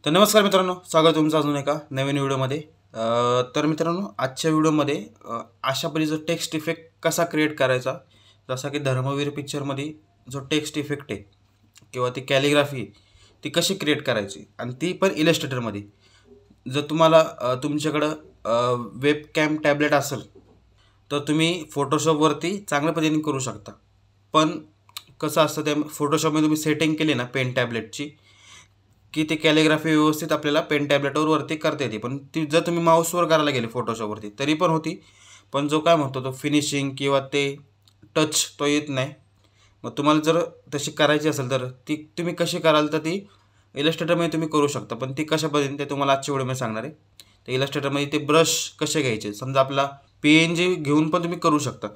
तर नमस्कार मित्रांनो, स्वागत तुमचं अजून एका नवीन व्हिडिओमध्ये. तर मित्रांनो, आजच्या व्हिडिओमध्ये अशा परीचा टेक्स्ट इफेक्ट कसा क्रिएट करायचा, जसा की धर्मवीर पिक्चरमध्ये जो टेक्स्ट इफेक्ट आहे किंवा ती कॅलिग्राफी ती कशी क्रिएट करायची आणि ती पण इलस्ट्रेटरमध्ये. जर तुम्हाला तुमच्याकडं वेब कॅम टॅबलेट असेल तर तुम्ही फोटोशॉपवरती चांगल्या पद्धतीने करू शकता. पण कसं असतं, त्या फोटोशॉपमध्ये तुम्ही सेटिंग केली ना पेन टॅबलेटची, की ती कॅलिग्राफी व्यवस्थित आपल्याला पेन टॅबलेटवर वरती करता येते. पण ती जर तुम्ही माऊसवर करायला गेले फोटोशॉपवरती तरी पण होती, पण जो काय म्हणतो तो फिनिशिंग किंवा ते टच तो येत नाही. मग तुम्हाला जर तशी करायची असेल तर ती तुम्ही कशी कराल, तर ती इलस्ट्रेटरमध्ये तुम्ही करू शकता. पण ती कशा पद्धतीने ते तुम्हाला आजच्या व्हिडिओमध्ये सांगणार आहे. तर इलस्ट्रेटरमध्ये ते ब्रश कसे घ्यायचे, समजा आपला PNG घेऊन पण तुम्ही करू शकता.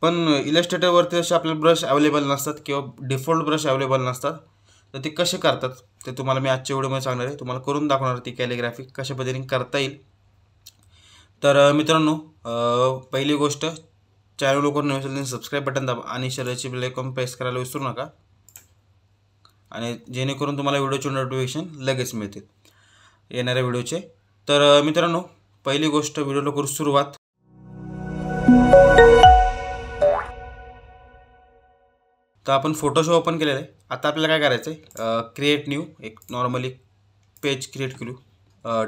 पण इलस्ट्रेटरवरती असे आपल्याला ब्रश अवेलेबल नसतात किंवा डिफॉल्ट ब्रश अवेलेबल नसतात. तर ते कसे करतात ते तुम्हाला मी आजच्या व्हिडिओमध्ये सांगणार आहे. तुम्हाला करून दाखवणार ती कॅलिग्राफी कशा पद्धतीने करता येईल. तर मित्रांनो, पहिली गोष्ट, चॅनल लवकर नवीन असेल तर सबस्क्राईब बटन दाबा आणि शेअरची बेल आयकॉन प्रेस करायला विसरू नका, आणि जेणेकरून तुम्हाला व्हिडिओचे नोटिफिकेशन लगेच मिळतील येणाऱ्या व्हिडिओचे. तर मित्रांनो, पहिली गोष्ट, व्हिडिओला करू सुरुवात. तर आपण फोटोशॉप ओपन केलेलं आहे. आता आपल्याला काय करायचं आहे, क्रिएट न्यू एक नॉर्मली पेज क्रिएट करू.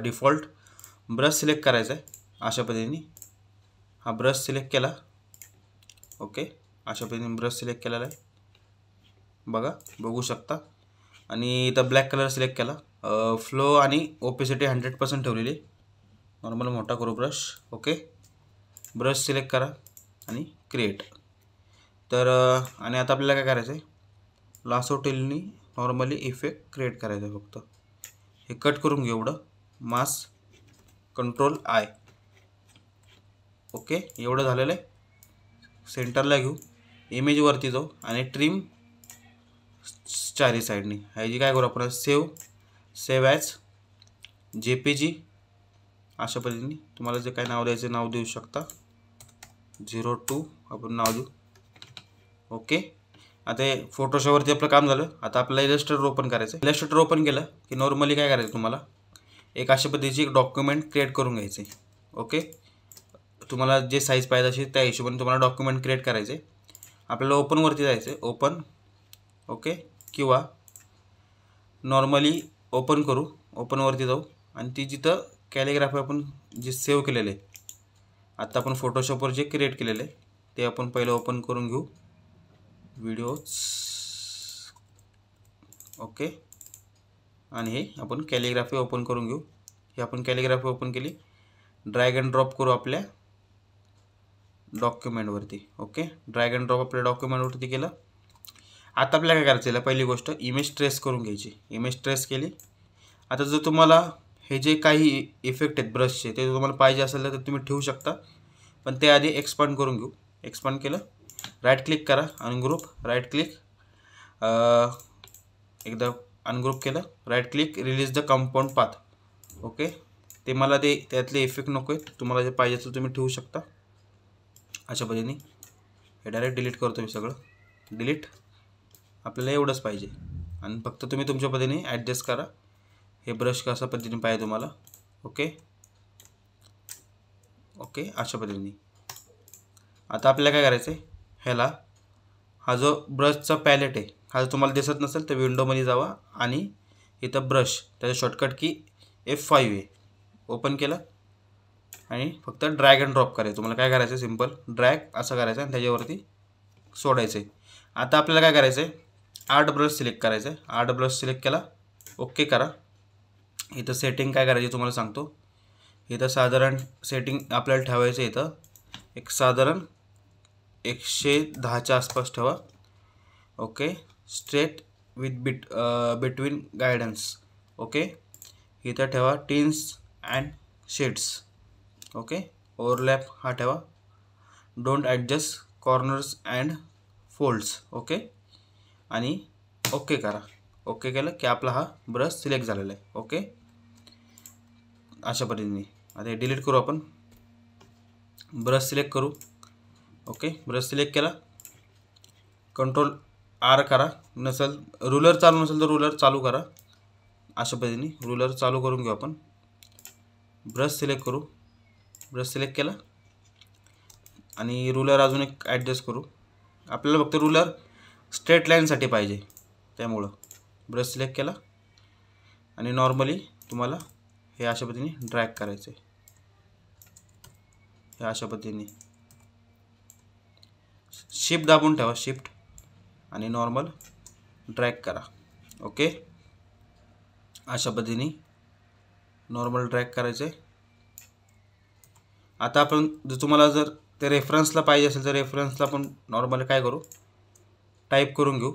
डिफॉल्ट ब्रश सिलेक्ट करायचा आहे अशा पद्धतीने. हा ब्रश सिलेक्ट केला. ओके, अशा पद्धतीने ब्रश सिलेक्ट केलेला आहे, बघू शकता. आणि इथं ब्लॅक कलर सिलेक्ट केला. फ्लो आणि ओपेसिटी 100% ठेवलेली. नॉर्मल मोठा करू ब्रश. ओके, ब्रश सिलेक्ट करा आणि क्रिएट. तर आणि आता आपल्याला काय करायचं आहे, लासो टिलनी नॉर्मली इफेक्ट क्रिएट करायचं आहे. फक्त हे कट करून घेऊ एवढं. मास कंट्रोल आय. ओके, एवढं झालेलं आहे. सेंटरला घेऊ, इमेजवरती जाऊ आणि ट्रिम चारी साईडनी. ह्याची काय करू आपण, सेव्ह ॲज JPG अशा पद्धतीने. तुम्हाला जे काय नाव द्यायचं नाव देऊ शकता. 02 आपण नाव देऊ. ओके, आता हे फोटोशॉपवरती आपलं काम झालं. आता आपल्याला इलस्ट्रेटर ओपन करायचं. इलस्ट्रेटर ओपन केलं की नॉर्मली काय करायचं, तुम्हाला एक अशा पद्धतीची एक डॉक्युमेंट क्रिएट करून घ्यायचे. ओके, तुम्हाला जे साईज पाहिजे असेल त्या हिशोबाने तुम्हाला डॉक्युमेंट क्रिएट करायचे. आपल्याला ओपनवरती जायचं आहे, ओपन. ओके, किंवा नॉर्मली ओपन करू, ओपनवरती जाऊ आणि ती जिथं कॅलिग्राफी आपण जे सेव्ह केलेलं आहे, आत्ता आपण फोटोशॉपवर जे क्रिएट केलेलं आहे ते आपण पहिलं ओपन करून घेऊ. व्हिडिओज. ओके, आणि हे आपण कॅलिग्राफी ओपन करून घेऊ. हे आपण कॅलिग्राफी ओपन केली. ड्रॅग अँड ड्रॉप करू आपल्या डॉक्युमेंटवरती. ओके, ड्रॅग अँड ड्रॉप आपल्या डॉक्युमेंटवरती केलं. आता आपल्याला काय करायचं आहे, पहिली गोष्ट इमेज ट्रेस करून घ्यायची. इमेज ट्रेस केली. आता जर तुम्हाला हे जे काही इफेक्ट आहेत ब्रशचे ते तुम्हाला पाहिजे असेल तर तुम्ही ठेवू शकता, पण ते आधी एक्सपांड करून घेऊ. एक्सपांड केलं, राईट क्लिक करा, अनग्रुप, राईट क्लिक, एकदा अनग्रुप केलं, right click, release the compound path. Okay, ते मला ते त्यातले इफेक्ट नको आहेत, तुम्हाला जे पाहिजे असेल तुम्ही ठेवू शकता अशा पद्धतीने. हे डायरेक्ट डिलीट करतो मी सगळं. डिलीट. आपल्याला एवढंच पाहिजे आणि फक्त तुम्ही तुमच्या पद्धतीने ॲडजस्ट करा. हे ब्रश कशा पद्धतीने पाहिजे तुम्हाला. ओके, ओके, अशा पद्धतीने. आता आपल्याला काय करायचं आहे, ह्याला हा जो ब्रशचा पॅलेट आहे हा जर तुम्हाला दिसत नसेल तर विंडोमध्ये जावा आणि इथं ब्रश, त्याचं शॉर्टकट की F5 आहे. ओपन केलं आणि फक्त ड्रॅग अँड ड्रॉप करायचं. तुम्हाला काय करायचं, सिम्पल ड्रॅग असं करायचं आणि त्याच्यावरती सोडायचं आहे. आता आपल्याला काय करायचं आहे, आर्ट ब्रश सिलेक्ट करायचं आहे. आर्ट ब्रश सिलेक्ट केला, ओके करा. इथं सेटिंग काय करायची तुम्हाला सांगतो. इथं साधारण सेटिंग आपल्याला ठेवायचं. इथं एक साधारण 110च्या आसपास ठेवा. Okay, straight with between guidance. Okay, इथं ठेवा tins and shades. Okay, overlap हा ठेवा. Don't adjust corners and folds. Okay, आणि ओके करा. ओके केलं की आपला हा ब्रश सिलेक्ट झालेला आहे. ओके, अशा पद्धतीने. आता हे डिलीट करू आपण. ब्रश सिलेक्ट करू. ओके, ब्रश सिलेक्ट केला, कंट्रोल R करा. नसेल रुलर चालू नसेल तर रुलर चालू करा. अशा पद्धतीने रुलर चालू करून घेऊ आपण. ब्रश सिलेक्ट करू, ब्रश सिलेक्ट केला आणि रुलर अजून एक ॲडजस्ट करू. आपल्याला फक्त रुलर स्ट्रेट लाईनसाठी पाहिजे, त्यामुळं ब्रश सिलेक्ट केला आणि नॉर्मली तुम्हाला हे अशा पद्धतीने ड्रॅग करायचं आहे. हे अशा पद्धतीने शिफ्ट दाबून ठेवा, शिफ्ट, आणि नॉर्मल ड्रॅग करा. ओके, अशा पद्धतीने नॉर्मल ड्रॅग करायचं आहे. आता आपण तुम्हाला जर ते रेफरन्सला पाहिजे असेल तर रेफरन्सला आपण नॉर्मली काय करू, टाईप करून घेऊ.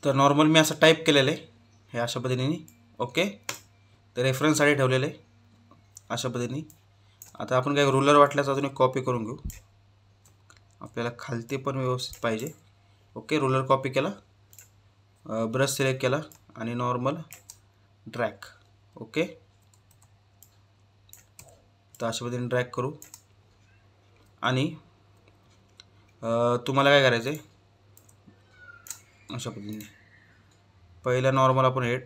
तर नॉर्मल मी असं टाईप केलेलं आहे हे अशा पद्धतीने. ओके, तर रेफरन्ससाठी ठेवलेलं आहे अशा पद्धतीने. आता आपण काय रुलर वाटल्यास अजून एक कॉपी करून घेऊ, आपल्याला खालती पण व्यवस्थित पाहिजे. ओके, रुलर कॉपी केला, ब्रश सिलेक्ट केला आणि नॉर्मल ड्रॅग. ओके, तर अशा पद्धतीने ड्रॅग करू. आणि तुम्हाला काय करायचं आहे, अशा पद्धतीने पहिलं नॉर्मल आपण हे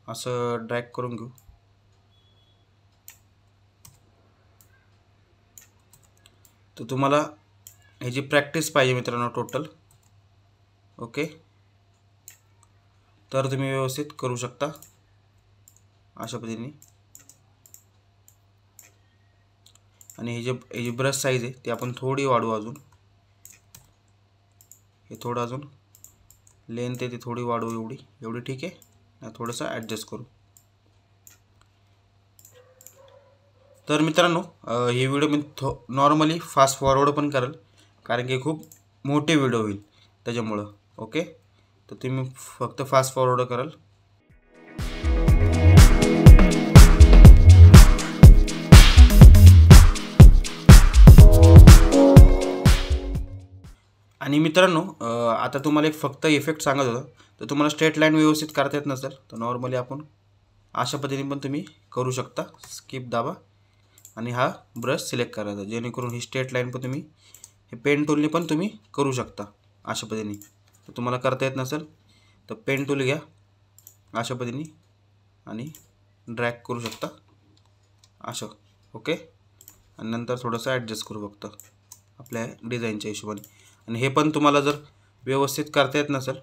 असं ड्रॅग करून घेऊ. तर तुम्हाला ह्याची प्रॅक्टिस पाहिजे मित्रांनो टोटल. ओके, तर तुम्ही व्यवस्थित करू शकता अशा पद्धतीने. आणि हे जी ब्रश साईज आहे ती आपण थोडी वाढवू अजून. हे थोडं अजून लेंथ आहे ती थोडी वाढवू, एवढी ठीक आहे. थोडंसं ॲडजस्ट करू. तर मित्रांनो ही व्हिडिओ मी नॉर्मली फास्ट फॉरवर्ड पण करेल, कारण की खूप मोठी व्हिडिओ होईल त्याच्यामुळं. ओके, तर तुम्ही फक्त फास्ट फॉरवर्ड कराल. आणि मित्रांनो आता तुम्हाला एक फक्त इफेक्ट सांगत होता, तर तुम्हाला स्ट्रेट लाईन व्यवस्थित करता येत नसेल तर नॉर्मली आपण अशा पद्धतीने पण तुम्ही करू शकता. स्किप दाबा आणि हा ब्रश सिलेक्ट करायचा, जेणेकरून ही स्ट्रेट लाईन पण तुम्ही हे पेन टूलने पण तुम्ही करू शकता अशा पद्धतीने. तर तुम्हाला करता येत नसेल तर पेन टूल घ्या अशा पद्धतीने आणि ड्रॅग करू शकता असं. ओके, आणि नंतर थोडंसं ॲडजस्ट करू फक्त आपल्या डिझाईनच्या हिशोबाने. आणि हे पण तुम्हाला जर व्यवस्थित करता येत नसेल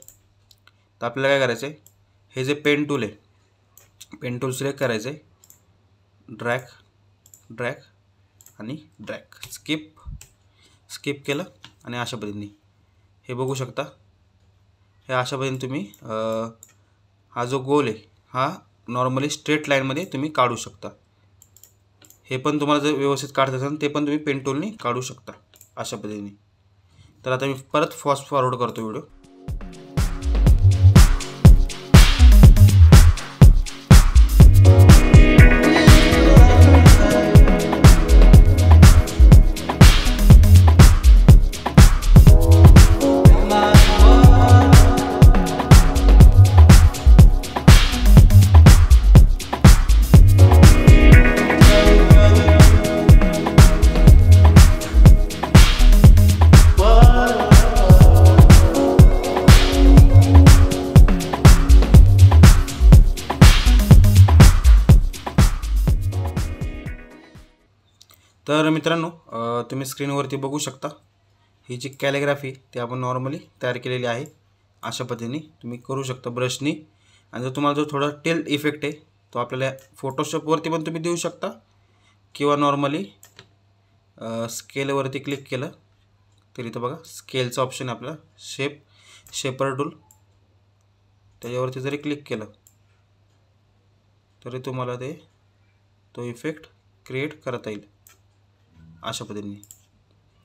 तर आपल्याला काय करायचं आहे, हे जे पेन टूल आहे, पेन टूल सिलेक्ट करायचं आहे, ड्रॅग ड्रॅग आणि ड्रॅग, स्किप केलं आणि अशा पद्धतीने हे बघू शकता. हे अशा पद्धतीने तुम्ही हा जो गोल आहे हा नॉर्मली स्ट्रेट लाईनमध्ये तुम्ही काढू शकता. हे पण तुम्हाला जर व्यवस्थित काढता असेल ते पण तुम्ही पेन टूलने काढू शकता अशा पद्धतीने. तर आता मी परत फास्ट फॉरवर्ड करतो व्हिडिओ. तर मित्रांनो तुम्ही स्क्रीनवरती बघू शकता ही जी कॅलिग्राफी ती आपण नॉर्मली तयार केलेली आहे. अशा पद्धतीने तुम्ही करू शकता ब्रशनी. आणि जर तुम्हाला जो थोडा टिल्ट इफेक्ट आहे तो आपल्याला फोटोशॉपवरती पण तुम्ही देऊ शकता, किंवा नॉर्मली स्केलवरती क्लिक केलं तरी तर बघा स्केलचं ऑप्शन आपल्याला शेपर टूल, त्याच्यावरती जरी क्लिक केलं तरी तुम्हाला तो इफेक्ट क्रिएट करता येईल अशा पद्धतीने.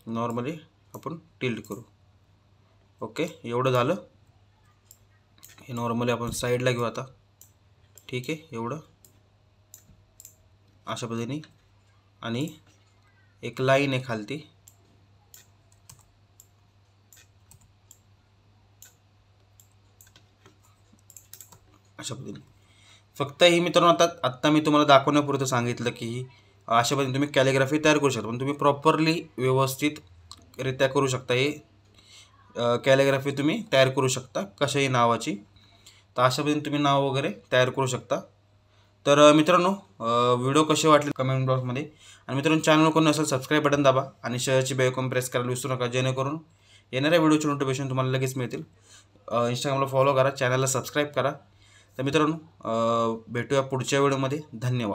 नॉर्मली आपण टिल्ट करू. ओके, एवढं झालं. हे नॉर्मली आपण साईडला घेऊ आता. ठीक आहे, एवढं अशा पद्धतीने. आणि एक लाईन आहे खालती, अशा पद्धतीने. फक्त ही मित्रांनो आत्ता मी तुम्हाला दाखवण्यापुरतं सांगितलं की अशा पद्धतीने तुम्ही कॅलिग्राफी तयार करू शकता, पण तुम्ही प्रॉपरली व्यवस्थितरित्या करू शकता. हे कॅलिग्राफी तुम्ही तयार करू शकता कशाही नावाची. तर अशा पद्धतीने तुम्ही नाव वगैरे तयार करू शकता. तर मित्रांनो व्हिडिओ कसे वाटले कमेंट बॉक्समध्ये. आणि मित्रांनो चॅनल कोण नसेल सबस्क्राईब बटन दाबा आणि शेअरची बेल आयकॉन प्रेस करायला विसरू नका, जेणेकरून येणाऱ्या व्हिडिओचे नोटिफिकेशन तुम्हाला लगेच मिळतील. इंस्टाग्रामला फॉलो करा, चॅनलला सबस्क्राईब करा. तर मित्रांनो भेटूया पुढच्या व्हिडिओमध्ये. धन्यवाद.